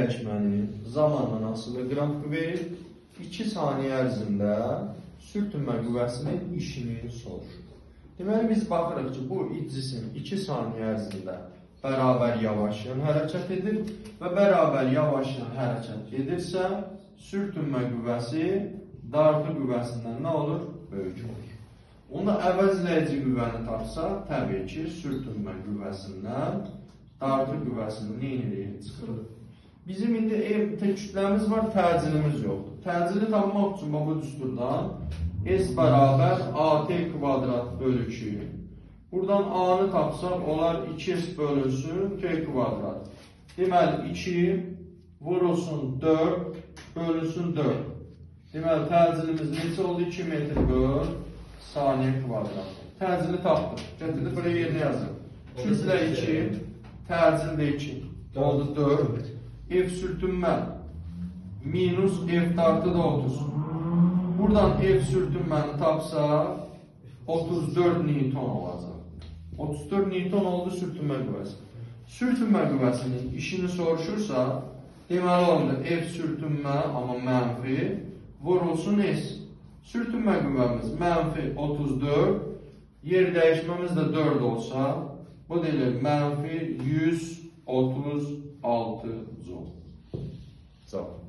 dəyişməni zamanla asılı qrafik verir. 2 saniyə ərzində sürtünmə qüvvəsinin işini soruşur. Deməli, biz baxırıq ki, bu cisim 2 saniyə ərzində bərabər yavaşlayan hərəkət edir və bərabər yavaşlayan hərəkət edirsə, sürtünmə qüvvəsi dartı qüvvəsindən nə olur? Böyük olur. Onda əvəzləyici qüvvəni tapsa, təbii ki, sürtünmə qüvvəsindən dartı qüvvəsinin neyini çıxırır? Bizim indi kütləmiz var, təcilimiz yoxdur. Təcili tapmaq üçün bu düsturdan S bərabər AT kvadrat bölü 2. Buradan A-nı tapsaq, olar 2S bölünsün T kvadrat. Deməli, 2 vurulsun 4 bölünsün 4. Deməli, təcilimiz neçə oldu? 2 metr böl saniyə kvadrat. Təcili tapdıq. Gətirdi, buraya yerinə yazır. 2 ilə 2, təcildə 2. Oldu 4. F sürtünmə minus F dartı da 30. Buradan F sürtünməni tapsaq 34 Newton olacaq. 34 Newton oldu sürtünmə qüvvəsi. Sürtünmə qüvvəsinin işini soruşursa, deməli oldu F sürtünmə, amma mənfi, vurulsun S. Sürtünmə qüvvəmiz mənfi 34, yer dəyişməmiz də 4 olsa, bu deyilir mənfi 136 Joule. Cavab.